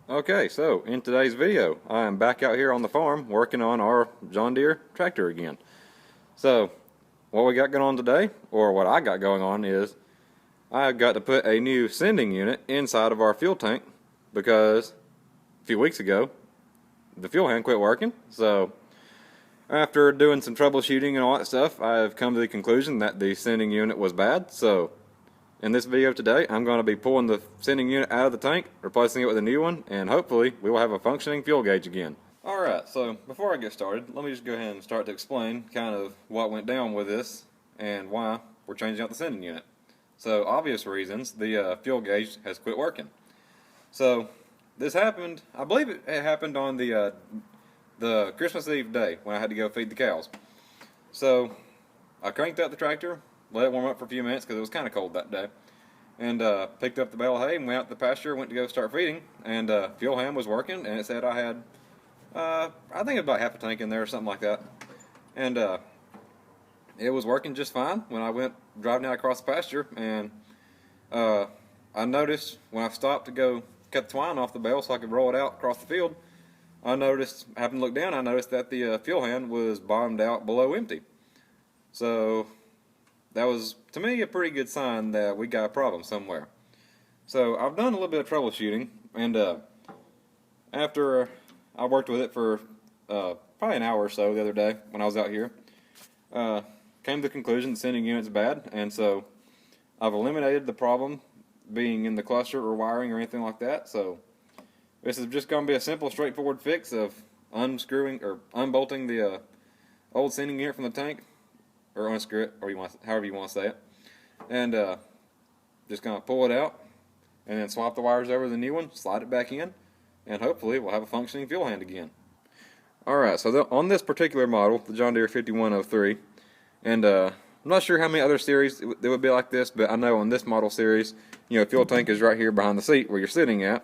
Okay, so in today's video, I am back out here on the farm working on our John Deere tractor again. So, what we got going on today, or what I got going on, is I've got to put a new sending unit inside of our fuel tank because a few weeks ago, the fuel hand quit working. So, after doing some troubleshooting and all that stuff, I've come to the conclusion that the sending unit was bad. So, in this video today, I'm going to be pulling the sending unit out of the tank, replacing it with a new one, and hopefully we will have a functioning fuel gauge again. Alright, so before I get started, let me just go ahead and start to explain kind of what went down with this and why we're changing out the sending unit. So, obvious reasons, the fuel gauge has quit working. So, this happened, I believe it happened on the Christmas Eve day when I had to go feed the cows. So, I cranked up the tractor, let it warm up for a few minutes because it was kind of cold that day, and picked up the bale of hay and went out to the pasture, went to go start feeding, and fuel hand was working, and it said I had, I think about half a tank in there or something like that, and it was working just fine when I went driving out across the pasture, and I noticed when I stopped to go cut the twine off the bale so I could roll it out across the field, happened to look down, I noticed that the fuel hand was bottomed out below empty. So that was, to me, a pretty good sign that we got a problem somewhere. So I've done a little bit of troubleshooting, and after I worked with it for probably an hour or so the other day when I was out here, came to the conclusion the sending unit's bad, and so I've eliminated the problem being in the cluster or wiring or anything like that. So this is just going to be a simple, straightforward fix of unscrewing or unbolting the old sending unit from the tank, or unscrew it, or however you want to say it, and just gonna pull it out, and then swap the wires over to the new one, slide it back in, and hopefully we'll have a functioning fuel hand again. Alright, so on this particular model, the John Deere 5103, and I'm not sure how many other series it would be like this, but I know on this model series, fuel tank is right here behind the seat where you're sitting at,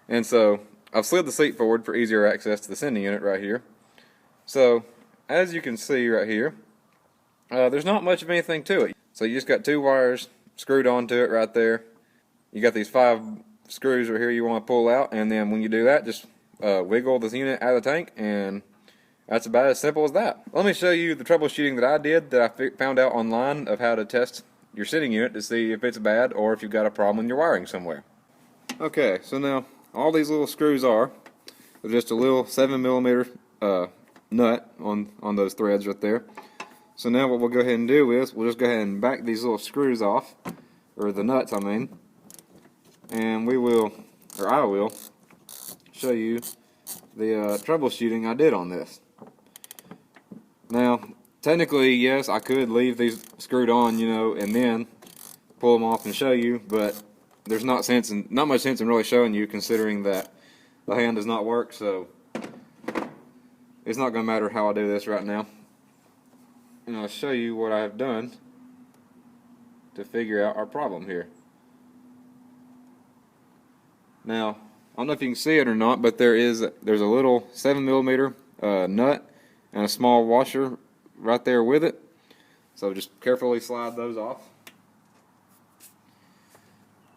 and so I've slid the seat forward for easier access to the sending unit right here. So, as you can see right here, there's not much of anything to it. So you just got two wires screwed onto it right there. You got these 5 screws right here you want to pull out, and then when you do that, just wiggle this unit out of the tank, and that's about as simple as that. Let me show you the troubleshooting that I did that I found out online of how to test your sending unit to see if it's bad or if you've got a problem in your wiring somewhere. Okay, so now all these little screws are just a little 7mm nut on those threads right there. So now what we'll go ahead and do is we'll just go ahead and back these little screws off, or the nuts I mean, and I will show you the troubleshooting I did on this. Now technically, yes, I could leave these screwed on, and then pull them off and show you, but there's not much sense in really showing you, considering that the hand does not work, so it's not going to matter how I do this right now. And I'll show you what I've done to figure out our problem here. Now, I don't know if you can see it or not, but there's a little 7mm nut and a small washer right there with it. So just carefully slide those off.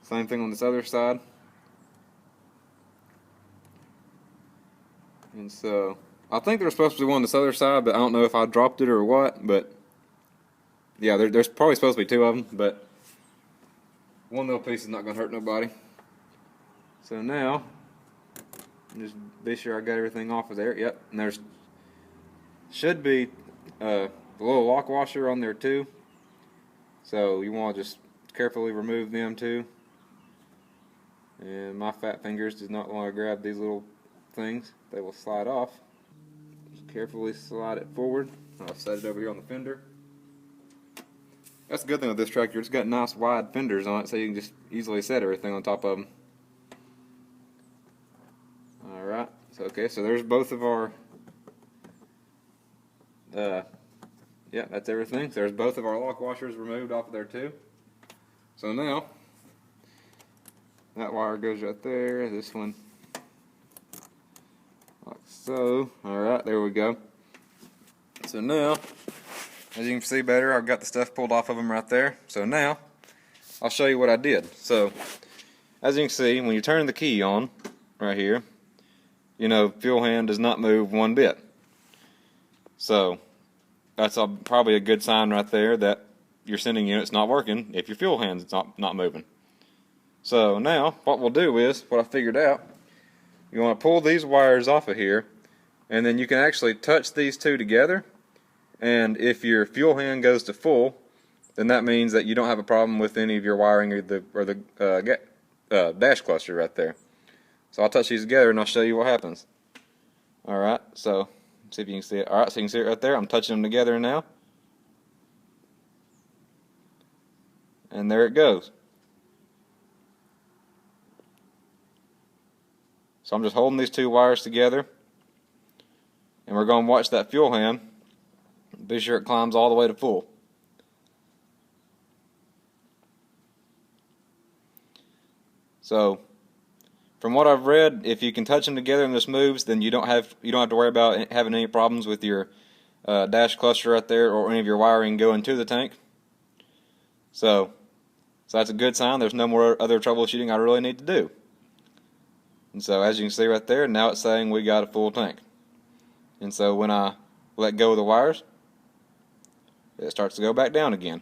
Same thing on this other side. And so I think there's supposed to be one on this other side, but I don't know if I dropped it or what, but yeah, there's probably supposed to be 2 of them, but one little piece is not going to hurt nobody. So now, just be sure I got everything off of there. Yep, and there's should be a little lock washer on there too, so you want to just carefully remove them too. And my fat fingers does not want to grab these little things, they will slide off. Carefully slide it forward. I'll set it over here on the fender. That's a good thing with this tractor. It's got nice wide fenders on it, so you can just easily set everything on top of them. Alright, so there's both of our, yeah, that's everything. So there's both of our lock washers removed off of there too. So now, that wire goes right there, this one like so. Alright, there we go. So now, as you can see better, I've got the stuff pulled off of them right there. So now, I'll show you what I did. So, as you can see, when you turn the key on, right here, you know, fuel hand does not move one bit. So that's probably a good sign right there that your sending unit's not working if your fuel hand's not moving. So now what we'll do is, what I figured out, you want to pull these wires off of here, and then you can actually touch these two together, and if your fuel hand goes to full, then that means that you don't have a problem with any of your wiring or the dash cluster right there. So I'll touch these together and I'll show you what happens. Alright, so see if you can see it. Alright, so you can see it right there. I'm touching them together now. And there it goes. So I'm just holding these two wires together, and we're going to watch that fuel hand. Be sure it climbs all the way to full. So, from what I've read, if you can touch them together and this moves, then you don't have to worry about having any problems with your dash cluster right there or any of your wiring going to the tank. So that's a good sign. There's no more other troubleshooting I really need to do. And so as you can see right there, now it's saying we got a full tank. And so when I let go of the wires, it starts to go back down again.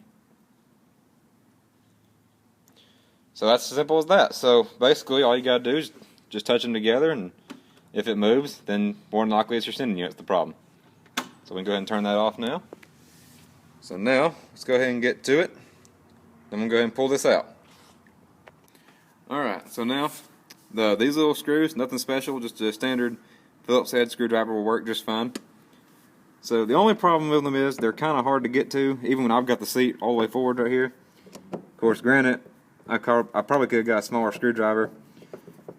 So that's as simple as that. So basically all you got to do is just touch them together, and if it moves, then more than likely it's your sending unit's the problem. So we can go ahead and turn that off now. So now let's go ahead and get to it. I'm going to go ahead and pull this out. Alright, so now these little screws, nothing special, just a standard Phillips head screwdriver will work just fine. So the only problem with them is they're kind of hard to get to, even when I've got the seat all the way forward right here. Of course, granted, I probably could have got a smaller screwdriver,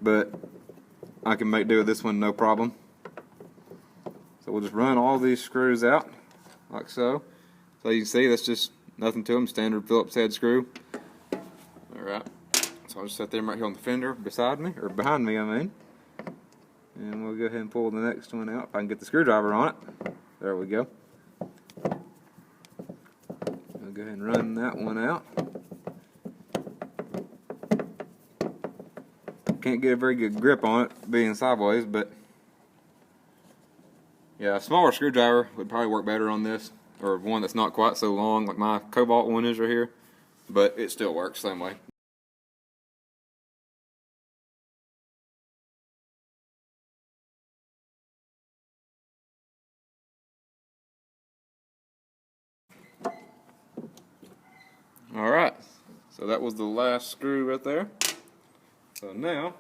but I can make do with this one no problem. So we'll just run all these screws out like so. So you can see that's just nothing to them, standard Phillips head screw. Alright, so I'll just set them right here on the fender beside me, or behind me I mean. And we'll go ahead and pull the next one out if I can get the screwdriver on it. There we go. I'll go ahead and run that one out. Can't get a very good grip on it being sideways, but yeah, a smaller screwdriver would probably work better on this, or one that's not quite so long like my Cobalt one is right here, but it still works same way. Alright, so that was the last screw right there. So now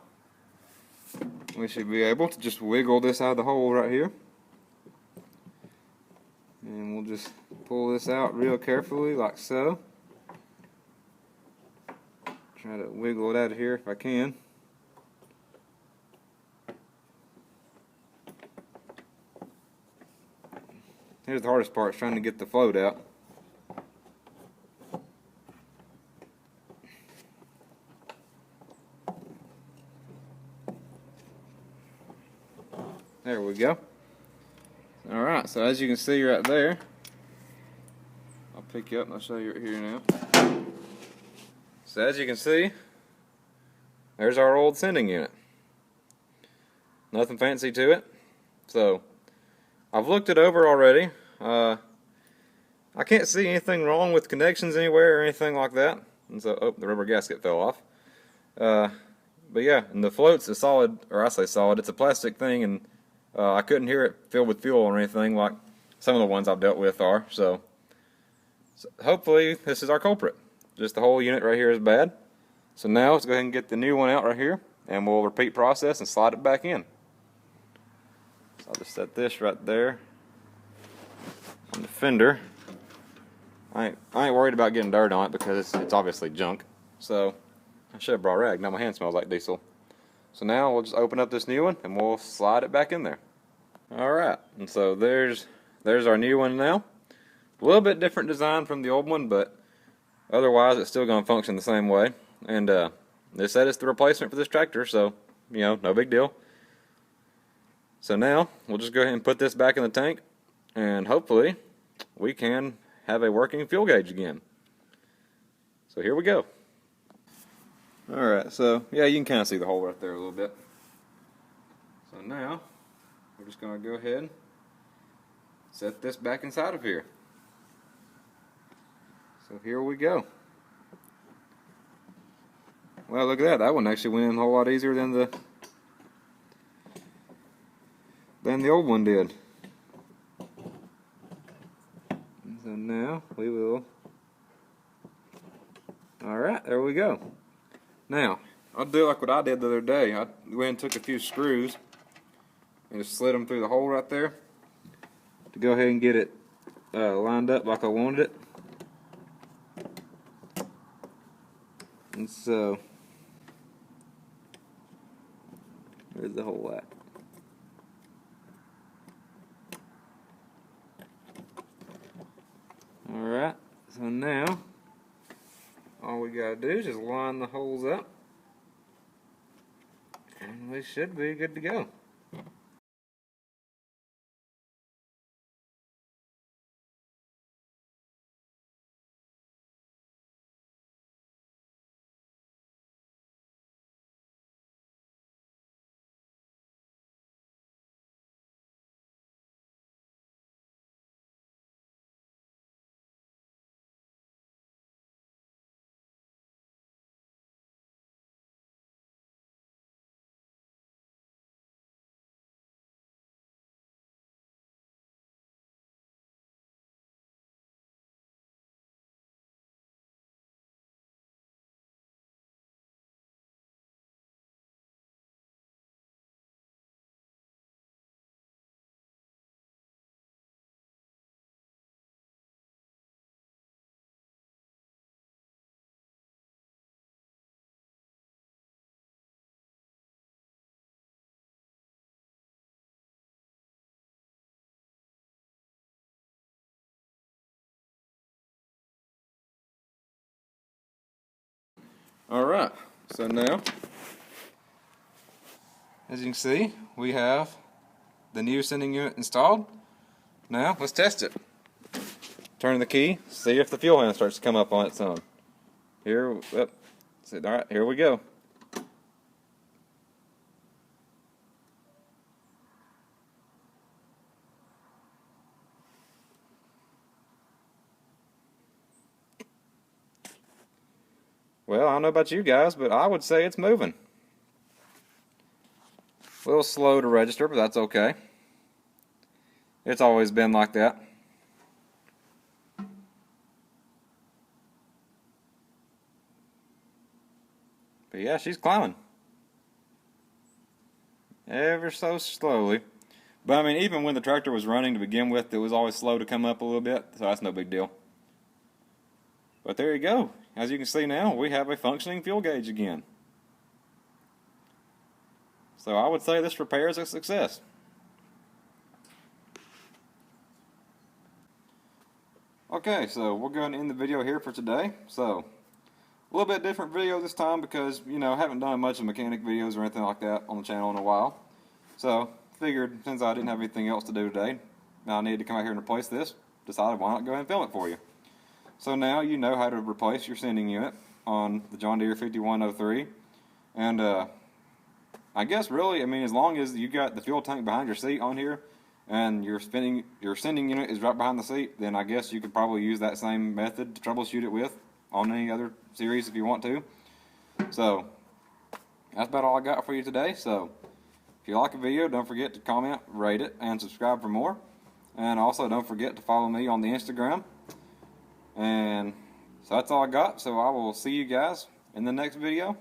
we should be able to just wiggle this out of the hole right here, and we'll just pull this out real carefully like so. Try to wiggle it out of here if I can. Here's the hardest part, is trying to get the float out. There we go. Alright, so as you can see right there, I'll pick you up and I'll show you right here now. So as you can see, there's our old sending unit. Nothing fancy to it. So I've looked it over already. I can't see anything wrong with connections anywhere or anything like that. And so, oh, the rubber gasket fell off. But yeah, and the float's a solid, or I say solid, it's a plastic thing, and I couldn't hear it filled with fuel or anything like some of the ones I've dealt with are. So hopefully this is our culprit. Just the whole unit right here is bad. So now let's go ahead and get the new one out right here, and we'll repeat process and slide it back in. So I'll just set this right there on the fender. I ain't worried about getting dirt on it because it's obviously junk. So I should have brought a rag. Now my hand smells like diesel. So now we'll just open up this new one and we'll slide it back in there. Alright, and so there's our new one now. A little bit different design from the old one, but otherwise it's still going to function the same way. And they said it's the replacement for this tractor, so you know, no big deal. So now we'll just go ahead and put this back in the tank, and hopefully we can have a working fuel gauge again. So here we go. Alright, so yeah, you can kind of see the hole right there a little bit. So now we're just going to go ahead and set this back inside of here. So here we go. Well, look at that. That one actually went in a whole lot easier than the old one did. So now we will. Alright, there we go. Now, I'll do like what I did the other day. I went and took a few screws and just slid them through the hole right there to go ahead and get it lined up like I wanted it. And so, where's the hole at? Alright, so now all we gotta do is just line the holes up and we should be good to go. Alright, so now, as you can see, we have the new sending unit installed. Now, let's test it. Turn the key, see if the fuel hand starts to come up on its own. Here, alright, here we go. Well, I don't know about you guys, but I would say it's moving. A little slow to register, but that's okay. It's always been like that. But yeah, she's climbing. Ever so slowly. But I mean, even when the tractor was running to begin with, it was always slow to come up a little bit, so that's no big deal. But there you go. As you can see now, we have a functioning fuel gauge again. So I would say this repair is a success. Okay, so we're going to end the video here for today. So, a little bit different video this time because, you know, I haven't done much of mechanic videos or anything like that on the channel in a while. So, figured since I didn't have anything else to do today, I needed to come out here and replace this, decided why not go ahead and film it for you. So now you know how to replace your sending unit on the John Deere 5103. And I guess really, I mean, as long as you got the fuel tank behind your seat on here and your sending unit is right behind the seat, then I guess you could probably use that same method to troubleshoot it with on any other series if you want to. So that's about all I got for you today. So if you like a video, don't forget to comment, rate it, and subscribe for more. And also don't forget to follow me on the Instagram. And so that's all I got. So I will see you guys in the next video.